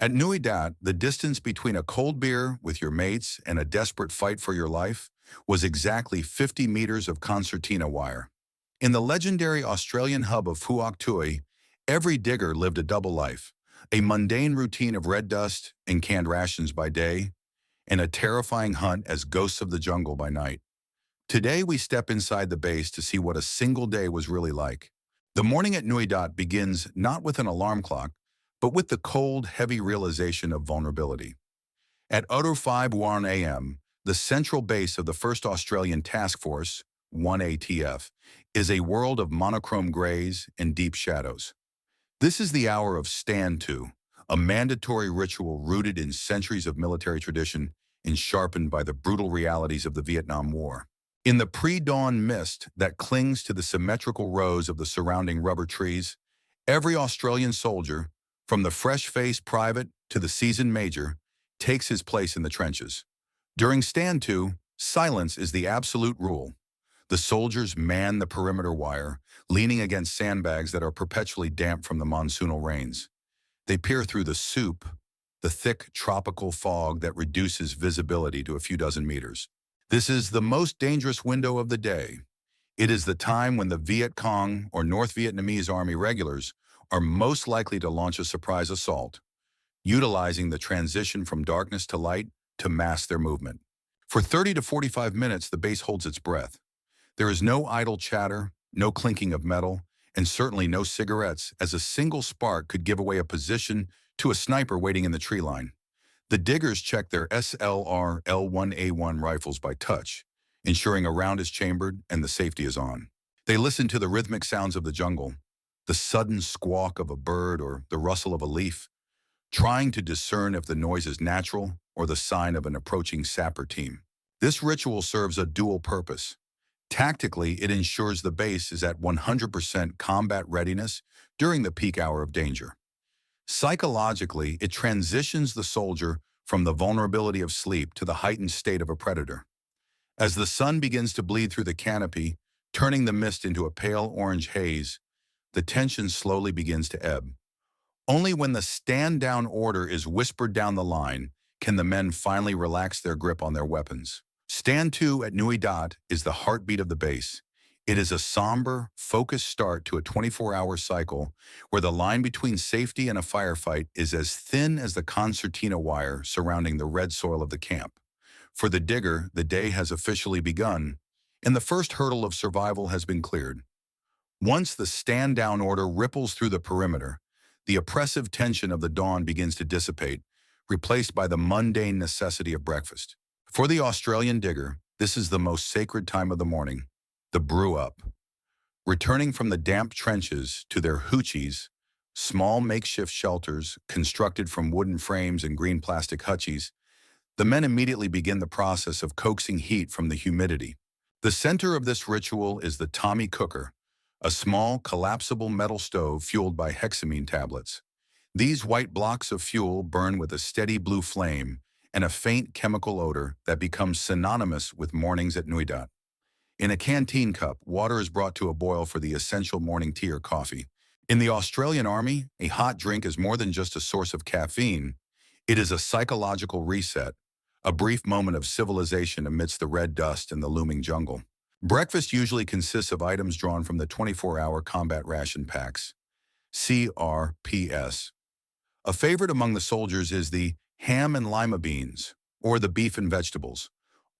At Nui Dat, the distance between a cold beer with your mates and a desperate fight for your life was exactly 50 meters of concertina wire. In the legendary Australian hub of Phuoc Tuy, every digger lived a double life, a mundane routine of red dust and canned rations by day, and a terrifying hunt as ghosts of the jungle by night. Today we step inside the base to see what a single day was really like. The morning at Nui Dat begins not with an alarm clock, but with the cold, heavy realization of vulnerability. At 5:01 a.m., the central base of the 1st Australian Task Force, 1ATF, is a world of monochrome grays and deep shadows. This is the hour of Stand To, a mandatory ritual rooted in centuries of military tradition and sharpened by the brutal realities of the Vietnam War. In the pre-dawn mist that clings to the symmetrical rows of the surrounding rubber trees, every Australian soldier, from the fresh-faced private to the seasoned major, takes his place in the trenches. During Stand To, silence is the absolute rule. The soldiers man the perimeter wire, leaning against sandbags that are perpetually damp from the monsoonal rains. They peer through the soup, the thick tropical fog that reduces visibility to a few dozen meters. This is the most dangerous window of the day. It is the time when the Viet Cong or North Vietnamese Army regulars are most likely to launch a surprise assault, utilizing the transition from darkness to light to mask their movement. For 30 to 45 minutes, the base holds its breath. There is no idle chatter, no clinking of metal, and certainly no cigarettes, as a single spark could give away a position to a sniper waiting in the tree line. The diggers check their SLR L1A1 rifles by touch, ensuring a round is chambered and the safety is on. They listen to the rhythmic sounds of the jungle, the sudden squawk of a bird or the rustle of a leaf, trying to discern if the noise is natural or the sign of an approaching sapper team. This ritual serves a dual purpose. Tactically, it ensures the base is at 100% combat readiness during the peak hour of danger. Psychologically, it transitions the soldier from the vulnerability of sleep to the heightened state of a predator. As the sun begins to bleed through the canopy, turning the mist into a pale orange haze, the tension slowly begins to ebb. Only when the stand-down order is whispered down the line can the men finally relax their grip on their weapons. Stand To at Nui Dat is the heartbeat of the base. It is a somber, focused start to a 24-hour cycle where the line between safety and a firefight is as thin as the concertina wire surrounding the red soil of the camp. For the digger, the day has officially begun, and the first hurdle of survival has been cleared. Once the stand-down order ripples through the perimeter, the oppressive tension of the dawn begins to dissipate, replaced by the mundane necessity of breakfast. For the Australian digger, this is the most sacred time of the morning, the brew up. Returning from the damp trenches to their hoochies, small makeshift shelters constructed from wooden frames and green plastic hutchies, the men immediately begin the process of coaxing heat from the humidity. The center of this ritual is the Tommy cooker, a small, collapsible metal stove fueled by hexamine tablets. These white blocks of fuel burn with a steady blue flame and a faint chemical odor that becomes synonymous with mornings at Nui Dat. In a canteen cup, water is brought to a boil for the essential morning tea or coffee. In the Australian Army, a hot drink is more than just a source of caffeine. It is a psychological reset, a brief moment of civilization amidst the red dust and the looming jungle. Breakfast usually consists of items drawn from the 24-hour combat ration packs, CRPS. A favorite among the soldiers is the ham and lima beans, or the beef and vegetables,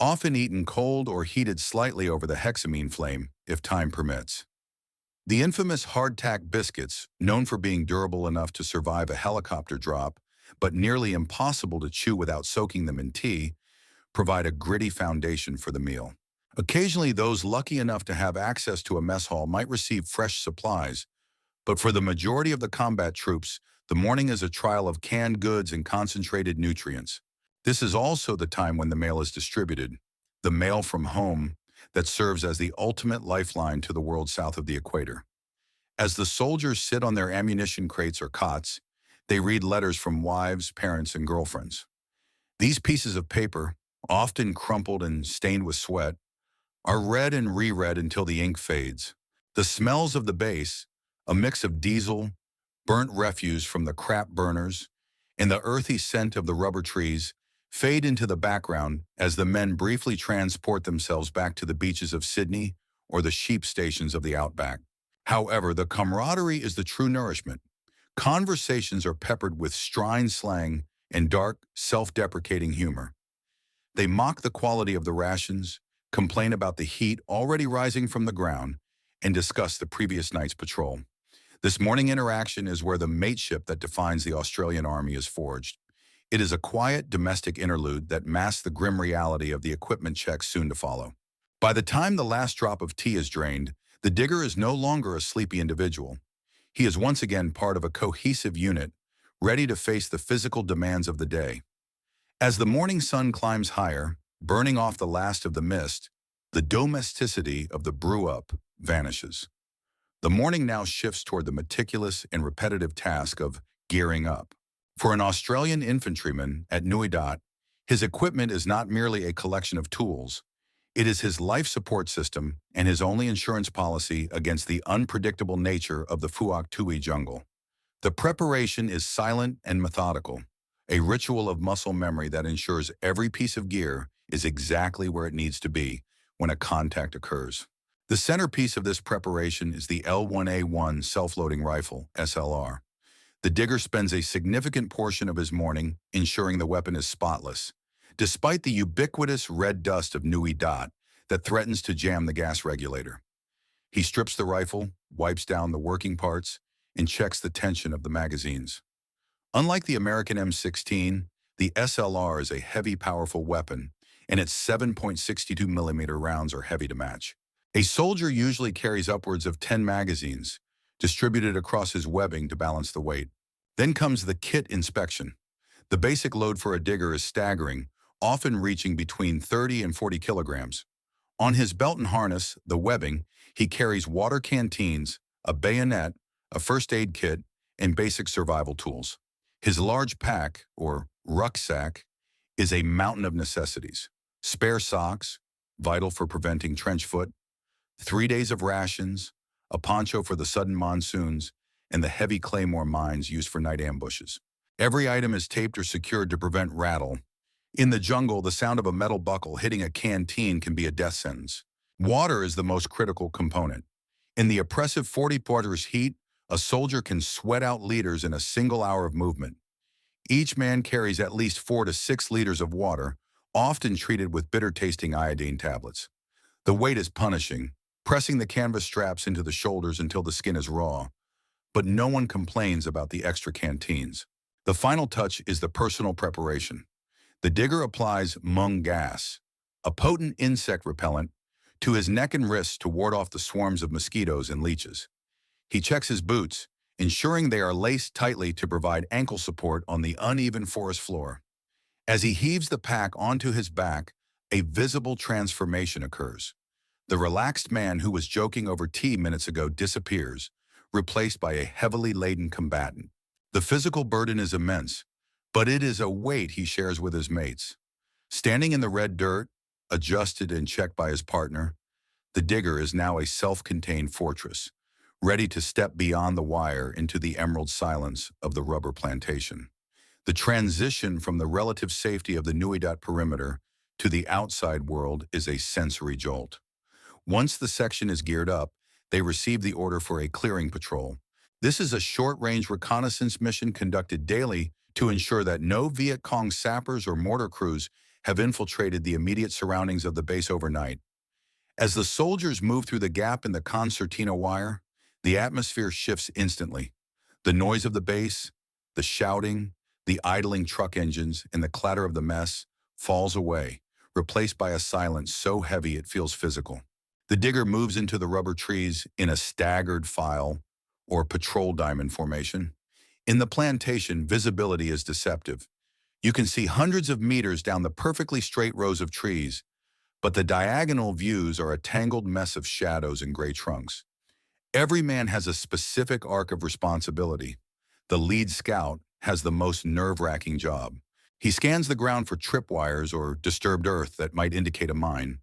often eaten cold or heated slightly over the hexamine flame, if time permits. The infamous hardtack biscuits, known for being durable enough to survive a helicopter drop, but nearly impossible to chew without soaking them in tea, provide a gritty foundation for the meal. Occasionally, those lucky enough to have access to a mess hall might receive fresh supplies, but for the majority of the combat troops, the morning is a trial of canned goods and concentrated nutrients. This is also the time when the mail is distributed, the mail from home that serves as the ultimate lifeline to the world south of the equator. As the soldiers sit on their ammunition crates or cots, they read letters from wives, parents, and girlfriends. These pieces of paper, often crumpled and stained with sweat, are read and reread until the ink fades. The smells of the base, a mix of diesel, burnt refuse from the crap burners, and the earthy scent of the rubber trees fade into the background as the men briefly transport themselves back to the beaches of Sydney or the sheep stations of the outback. However, the camaraderie is the true nourishment. Conversations are peppered with strine slang and dark, self-deprecating humor. They mock the quality of the rations, complain about the heat already rising from the ground, and discuss the previous night's patrol. This morning interaction is where the mateship that defines the Australian Army is forged. It is a quiet, domestic interlude that masks the grim reality of the equipment checks soon to follow. By the time the last drop of tea is drained, the digger is no longer a sleepy individual. He is once again part of a cohesive unit, ready to face the physical demands of the day. As the morning sun climbs higher, burning off the last of the mist, the domesticity of the brew-up vanishes. The morning now shifts toward the meticulous and repetitive task of gearing up. For an Australian infantryman at Nui Dat, his equipment is not merely a collection of tools. It is his life support system and his only insurance policy against the unpredictable nature of the Phuoc Tuy jungle. The preparation is silent and methodical, a ritual of muscle memory that ensures every piece of gear is exactly where it needs to be when a contact occurs. The centerpiece of this preparation is the L1A1 self-loading rifle, SLR. The digger spends a significant portion of his morning ensuring the weapon is spotless, despite the ubiquitous red dust of Nui Dat that threatens to jam the gas regulator. He strips the rifle, wipes down the working parts, and checks the tension of the magazines. Unlike the American M16, the SLR is a heavy, powerful weapon, and its 7.62mm rounds are heavy to match. A soldier usually carries upwards of 10 magazines, distributed across his webbing to balance the weight. Then comes the kit inspection. The basic load for a digger is staggering, often reaching between 30 and 40 kilograms. On his belt and harness, the webbing, he carries water canteens, a bayonet, a first aid kit, and basic survival tools. His large pack, or rucksack, is a mountain of necessities. Spare socks, vital for preventing trench foot, 3 days of rations, a poncho for the sudden monsoons, and the heavy claymore mines used for night ambushes. Every item is taped or secured to prevent rattle. In the jungle, the sound of a metal buckle hitting a canteen can be a death sentence. Water is the most critical component. In the oppressive 40 quarters heat, a soldier can sweat out liters in a single hour of movement. Each man carries at least 4 to 6 liters of water, often treated with bitter-tasting iodine tablets. The weight is punishing, pressing the canvas straps into the shoulders until the skin is raw. But no one complains about the extra canteens. The final touch is the personal preparation. The digger applies mung gas, a potent insect repellent, to his neck and wrists to ward off the swarms of mosquitoes and leeches. He checks his boots, ensuring they are laced tightly to provide ankle support on the uneven forest floor. As he heaves the pack onto his back, a visible transformation occurs. The relaxed man who was joking over tea minutes ago disappears, replaced by a heavily laden combatant. The physical burden is immense, but it is a weight he shares with his mates. Standing in the red dirt, adjusted and checked by his partner, the digger is now a self-contained fortress, ready to step beyond the wire into the emerald silence of the rubber plantation. The transition from the relative safety of the Nui Dat perimeter to the outside world is a sensory jolt. Once the section is geared up, they receive the order for a clearing patrol. This is a short-range reconnaissance mission conducted daily to ensure that no Viet Cong sappers or mortar crews have infiltrated the immediate surroundings of the base overnight. As the soldiers move through the gap in the concertina wire, the atmosphere shifts instantly. The noise of the base, the shouting, the idling truck engines, and the clatter of the mess falls away, replaced by a silence so heavy it feels physical. The digger moves into the rubber trees in a staggered file or patrol diamond formation. In the plantation, visibility is deceptive. You can see hundreds of meters down the perfectly straight rows of trees, but the diagonal views are a tangled mess of shadows and gray trunks. Every man has a specific arc of responsibility. The lead scout has the most nerve-wracking job. He scans the ground for tripwires or disturbed earth that might indicate a mine,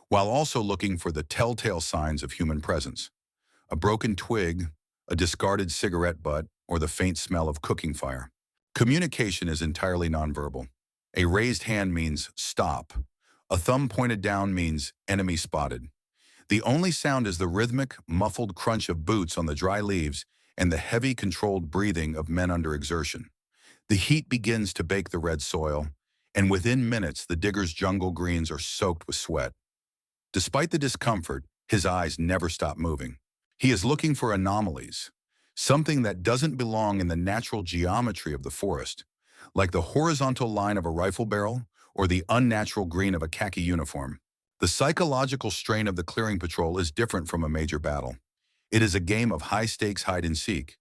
while also looking for the telltale signs of human presence. A broken twig, a discarded cigarette butt, or the faint smell of cooking fire. Communication is entirely nonverbal. A raised hand means stop. A thumb pointed down means enemy spotted. The only sound is the rhythmic, muffled crunch of boots on the dry leaves and the heavy, controlled breathing of men under exertion. The heat begins to bake the red soil, and within minutes the digger's jungle greens are soaked with sweat. Despite the discomfort, his eyes never stop moving. He is looking for anomalies, something that doesn't belong in the natural geometry of the forest, like the horizontal line of a rifle barrel or the unnatural green of a khaki uniform. The psychological strain of the clearing patrol is different from a major battle. It is a game of high-stakes hide-and-seek.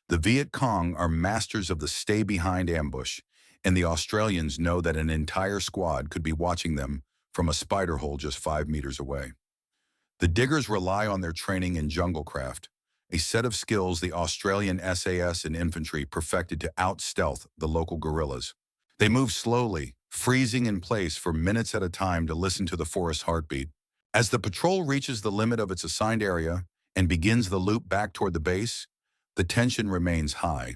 The Viet Cong are masters of the stay-behind ambush, and the Australians know that an entire squad could be watching them from a spider hole just 5 meters away. The diggers rely on their training in jungle craft, a set of skills the Australian SAS and infantry perfected to out-stealth the local guerrillas. They move slowly, freezing in place for minutes at a time to listen to the forest heartbeat. As the patrol reaches the limit of its assigned area and begins the loop back toward the base, the tension remains high.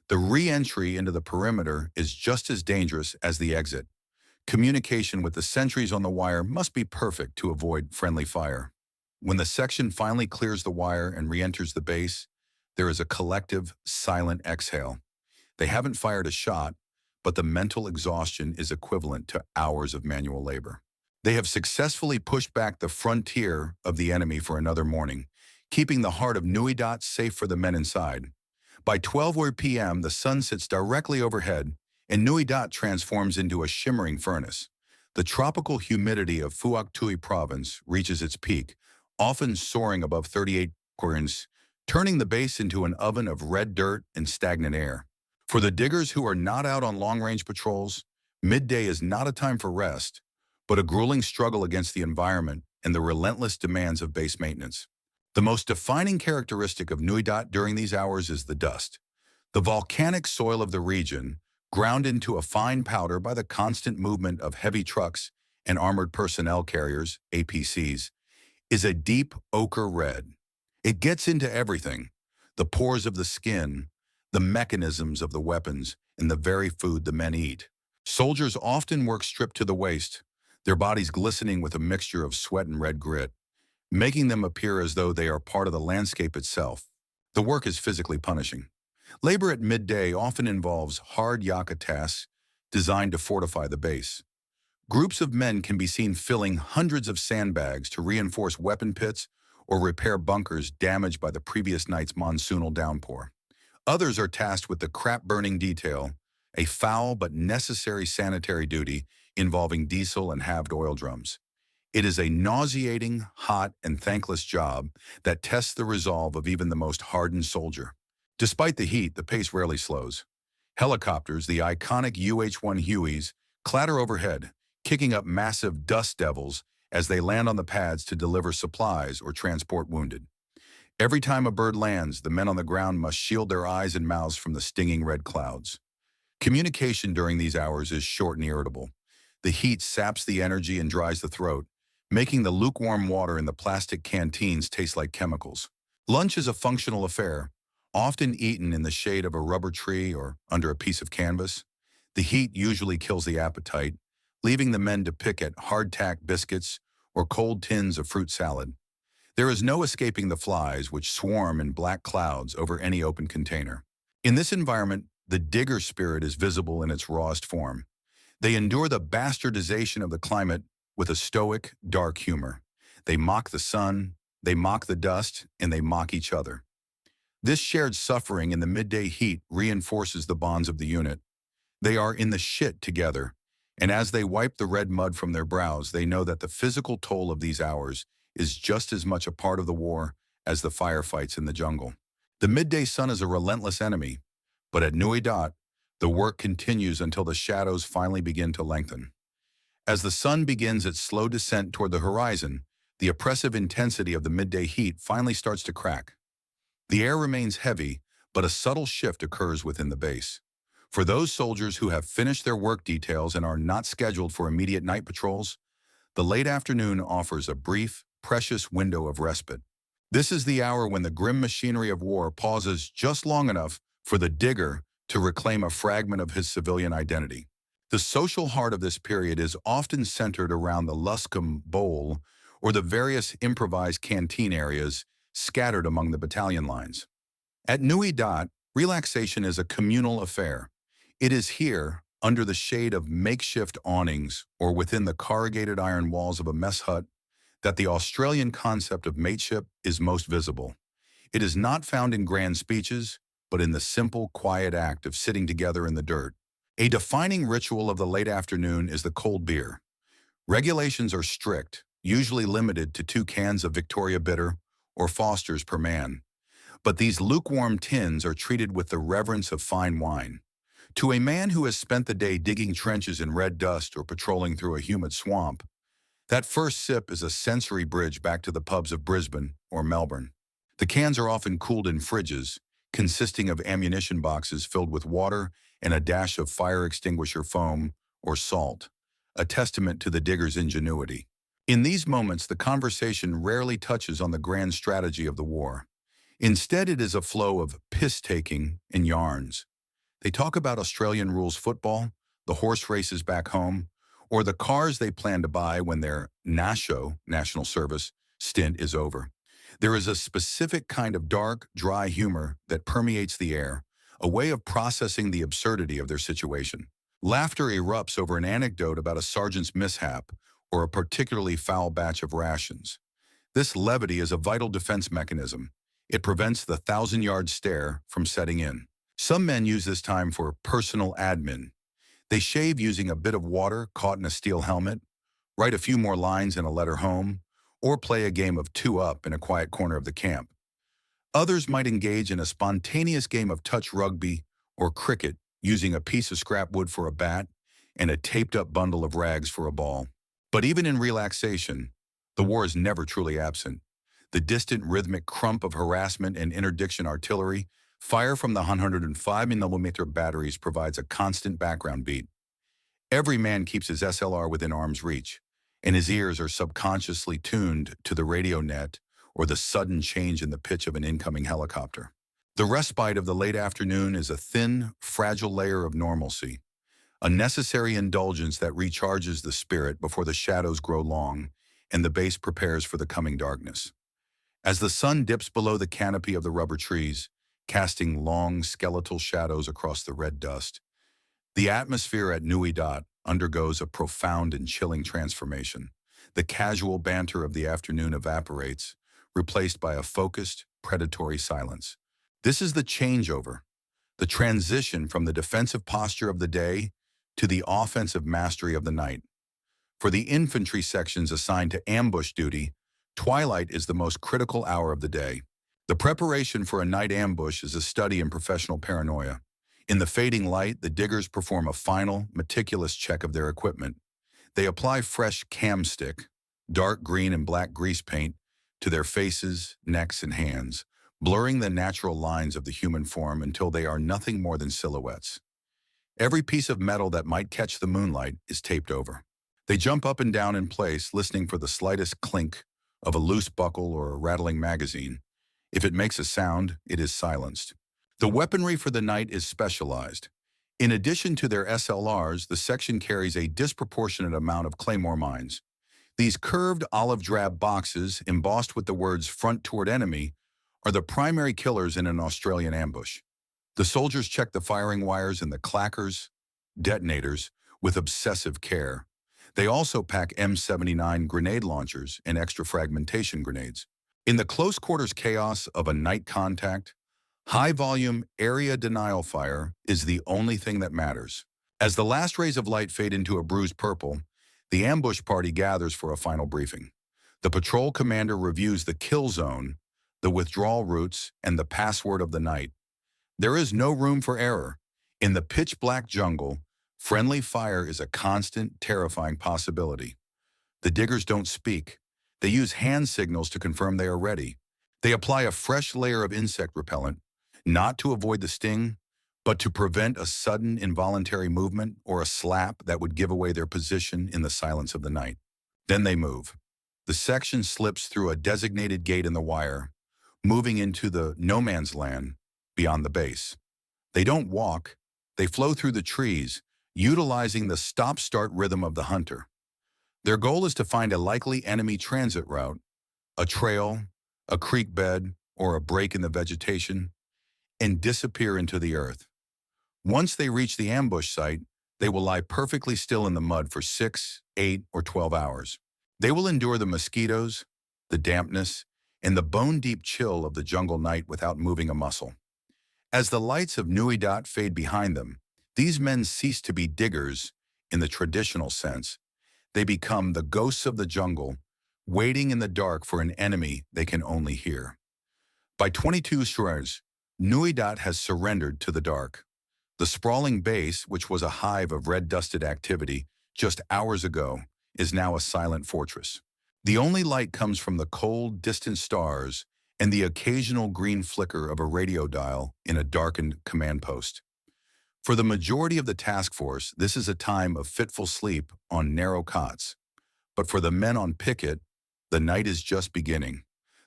The re-entry into the perimeter is just as dangerous as the exit. Communication with the sentries on the wire must be perfect to avoid friendly fire. When the section finally clears the wire and re-enters the base, there is a collective, silent exhale. They haven't fired a shot, but the mental exhaustion is equivalent to hours of manual labor. They have successfully pushed back the frontier of the enemy for another morning, keeping the heart of Nui Dat safe for the men inside. By 12 p.m., the sun sits directly overhead, and Nui Dat transforms into a shimmering furnace. The tropical humidity of Phuoc Tuy province reaches its peak, often soaring above 38 degrees, turning the base into an oven of red dirt and stagnant air. For the diggers who are not out on long-range patrols, midday is not a time for rest, but a grueling struggle against the environment and the relentless demands of base maintenance. The most defining characteristic of Nui Dat during these hours is the dust. The volcanic soil of the region, ground into a fine powder by the constant movement of heavy trucks and armored personnel carriers, APCs, is a deep ochre red. It gets into everything: the pores of the skin, the mechanisms of the weapons, and the very food the men eat. Soldiers often work stripped to the waist, their bodies glistening with a mixture of sweat and red grit, making them appear as though they are part of the landscape itself. The work is physically punishing. Labor at midday often involves hard yaka tasks designed to fortify the base. Groups of men can be seen filling hundreds of sandbags to reinforce weapon pits or repair bunkers damaged by the previous night's monsoonal downpour. Others are tasked with the crap-burning detail, a foul but necessary sanitary duty involving diesel and halved oil drums. It is a nauseating, hot, and thankless job that tests the resolve of even the most hardened soldier. Despite the heat, the pace rarely slows. Helicopters, the iconic UH-1 Hueys, clatter overhead, kicking up massive dust devils as they land on the pads to deliver supplies or transport wounded. Every time a bird lands, the men on the ground must shield their eyes and mouths from the stinging red clouds. Communication during these hours is short and irritable. The heat saps the energy and dries the throat, making the lukewarm water in the plastic canteens taste like chemicals. Lunch is a functional affair, often eaten in the shade of a rubber tree or under a piece of canvas. The heat usually kills the appetite, leaving the men to pick at hardtack biscuits or cold tins of fruit salad. There is no escaping the flies, which swarm in black clouds over any open container. In this environment, the digger spirit is visible in its rawest form. They endure the bastardization of the climate with a stoic, dark humor. They mock the sun, they mock the dust, and they mock each other. This shared suffering in the midday heat reinforces the bonds of the unit. They are in the shit together, and as they wipe the red mud from their brows, they know that the physical toll of these hours is just as much a part of the war as the firefights in the jungle. The midday sun is a relentless enemy, but at Nui Dat, the work continues until the shadows finally begin to lengthen. As the sun begins its slow descent toward the horizon, the oppressive intensity of the midday heat finally starts to crack. The air remains heavy, but a subtle shift occurs within the base. For those soldiers who have finished their work details and are not scheduled for immediate night patrols, the late afternoon offers a brief, precious window of respite. This is the hour when the grim machinery of war pauses just long enough for the digger to reclaim a fragment of his civilian identity. The social heart of this period is often centered around the luscum bowl or the various improvised canteen areas scattered among the battalion lines. At Nui Dat, relaxation is a communal affair. It is here, under the shade of makeshift awnings or within the corrugated iron walls of a mess hut, that the Australian concept of mateship is most visible. It is not found in grand speeches, but in the simple, quiet act of sitting together in the dirt. A defining ritual of the late afternoon is the cold beer. Regulations are strict, usually limited to 2 cans of Victoria Bitter or Foster's per man. But these lukewarm tins are treated with the reverence of fine wine. To a man who has spent the day digging trenches in red dust or patrolling through a humid swamp, that first sip is a sensory bridge back to the pubs of Brisbane or Melbourne. The cans are often cooled in fridges, consisting of ammunition boxes filled with water and a dash of fire extinguisher foam or salt, a testament to the digger's ingenuity. In these moments, the conversation rarely touches on the grand strategy of the war. Instead, it is a flow of piss-taking and yarns. They talk about Australian rules football, the horse races back home, or the cars they plan to buy when their NASHO, National Service, stint is over. There is a specific kind of dark, dry humor that permeates the air, a way of processing the absurdity of their situation. Laughter erupts over an anecdote about a sergeant's mishap or a particularly foul batch of rations. This levity is a vital defense mechanism. It prevents the 1,000-yard stare from setting in. Some men use this time for personal admin. They shave using a bit of water caught in a steel helmet, write a few more lines in a letter home, or play a game of 2-up in a quiet corner of the camp. Others might engage in a spontaneous game of touch rugby or cricket using a piece of scrap wood for a bat and a taped-up bundle of rags for a ball. But even in relaxation, the war is never truly absent. The distant rhythmic crump of harassment and interdiction artillery, fire from the 105mm batteries provides a constant background beat. Every man keeps his SLR within arm's reach, and his ears are subconsciously tuned to the radio net or the sudden change in the pitch of an incoming helicopter. The respite of the late afternoon is a thin, fragile layer of normalcy, a necessary indulgence that recharges the spirit before the shadows grow long and the base prepares for the coming darkness. As the sun dips below the canopy of the rubber trees, casting long skeletal shadows across the red dust, the atmosphere at Nui Dat undergoes a profound and chilling transformation. The casual banter of the afternoon evaporates, replaced by a focused, predatory silence. This is the changeover, the transition from the defensive posture of the day to the offensive mastery of the night. For the infantry sections assigned to ambush duty, twilight is the most critical hour of the day. The preparation for a night ambush is a study in professional paranoia. In the fading light, the diggers perform a final, meticulous check of their equipment. They apply fresh cam stick, dark green and black grease paint, to their faces, necks, and hands, blurring the natural lines of the human form until they are nothing more than silhouettes. Every piece of metal that might catch the moonlight is taped over. They jump up and down in place, listening for the slightest clink of a loose buckle or a rattling magazine. If it makes a sound, it is silenced. The weaponry for the night is specialized. In addition to their SLRs, the section carries a disproportionate amount of claymore mines. These curved olive-drab boxes, embossed with the words "front toward enemy," are the primary killers in an Australian ambush. The soldiers check the firing wires and the clackers, detonators, with obsessive care. They also pack M79 grenade launchers and extra fragmentation grenades. In the close quarters chaos of a night contact, high-volume area denial fire is the only thing that matters. As the last rays of light fade into a bruised purple, the ambush party gathers for a final briefing. The patrol commander reviews the kill zone, the withdrawal routes, and the password of the night. There is no room for error. In the pitch-black jungle, friendly fire is a constant, terrifying possibility. The diggers don't speak. They use hand signals to confirm they are ready. They apply a fresh layer of insect repellent, not to avoid the sting, but to prevent a sudden involuntary movement or a slap that would give away their position in the silence of the night. Then they move. The section slips through a designated gate in the wire, moving into the no man's land beyond the base. They don't walk, They flow through the trees, utilizing the stop-start rhythm of the hunter. Their goal is to find a likely enemy transit route, a trail, a creek bed, or a break in the vegetation, and disappear into the earth. Once they reach the ambush site, they will lie perfectly still in the mud for 6, 8, or 12 hours. They will endure the mosquitoes, the dampness, and the bone-deep chill of the jungle night without moving a muscle. As the lights of Nui Dat fade behind them, these men cease to be diggers in the traditional sense. They become the ghosts of the jungle, waiting in the dark for an enemy they can only hear. By 22 hours, Nui Dat has surrendered to the dark. The sprawling base, which was a hive of red-dusted activity just hours ago, is now a silent fortress. The only light comes from the cold, distant stars and the occasional green flicker of a radio dial in a darkened command post. For the majority of the task force, this is a time of fitful sleep on narrow cots. But for the men on picket, the night is just beginning.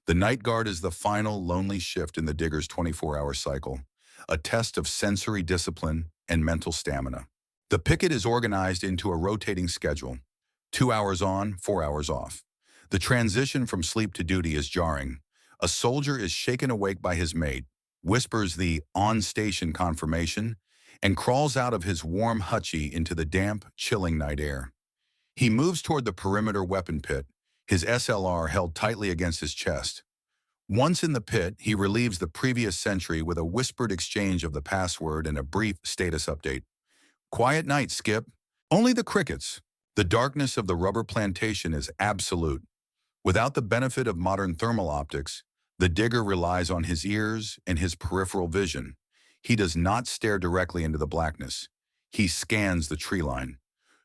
The night guard is the final lonely shift in the digger's 24-hour cycle, a test of sensory discipline and mental stamina. The picket is organized into a rotating schedule, 2 hours on, 4 hours off. The transition from sleep to duty is jarring. A soldier is shaken awake by his mate, whispers the on-station confirmation, and crawls out of his warm hutchie into the damp, chilling night air. He moves toward the perimeter weapon pit, his SLR held tightly against his chest. Once in the pit, he relieves the previous sentry with a whispered exchange of the password and a brief status update. "Quiet night, Skip. Only the crickets." The darkness of the rubber plantation is absolute. Without the benefit of modern thermal optics, the digger relies on his ears and his peripheral vision. He does not stare directly into the blackness. He scans the tree line,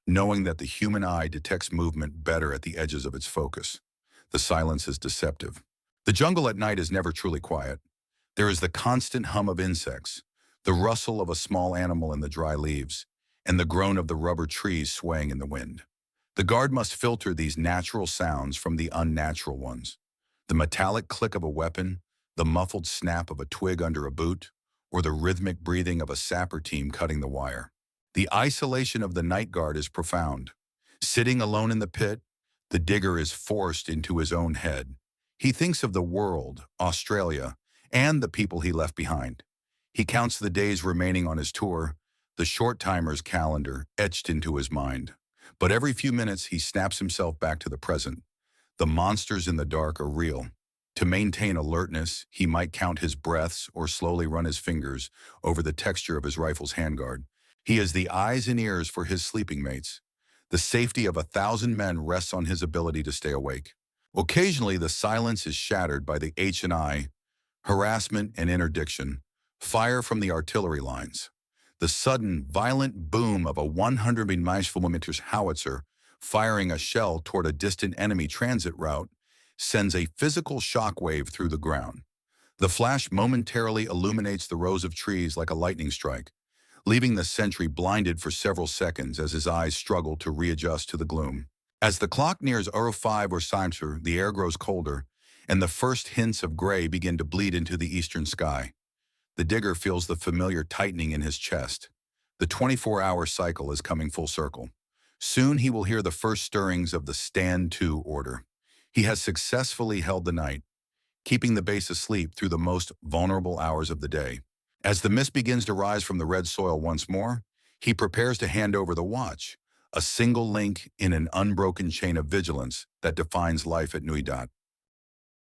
knowing that the human eye detects movement better at the edges of its focus. The silence is deceptive. The jungle at night is never truly quiet. There is the constant hum of insects, the rustle of a small animal in the dry leaves, and the groan of the rubber trees swaying in the wind. The guard must filter these natural sounds from the unnatural ones. The metallic click of a weapon, the muffled snap of a twig under a boot, or the rhythmic breathing of a sapper team cutting the wire. The isolation of the night guard is profound. Sitting alone in the pit, the digger is forced into his own head. He thinks of the world, Australia, and the people he left behind. He counts the days remaining on his tour, the short-timer's calendar etched into his mind. But every few minutes, he snaps himself back to the present. The monsters in the dark are real. To maintain alertness, he might count his breaths or slowly run his fingers over the texture of his rifle's handguard. He is the eyes and ears for his sleeping mates. The safety of 1,000 men rests on his ability to stay awake. Occasionally, the silence is shattered by the H&I, harassment and interdiction, fire from the artillery lines. The sudden, violent boom of a 100mm howitzer firing a shell toward a distant enemy transit route sends a physical shockwave through the ground. The flash momentarily illuminates the rows of trees like a lightning strike, leaving the sentry blinded for several seconds as his eyes struggle to readjust to the gloom. As the clock nears 05 or Cimter, the air grows colder, and the first hints of gray begin to bleed into the eastern sky. The digger feels the familiar tightening in his chest. The 24-hour cycle is coming full circle. Soon he will hear the first stirrings of the Stand To order. He has successfully held the night, keeping the base asleep through the most vulnerable hours of the day. As the mist begins to rise from the red soil once more, he prepares to hand over the watch, a single link in an unbroken chain of vigilance that defines life at Nui Dat.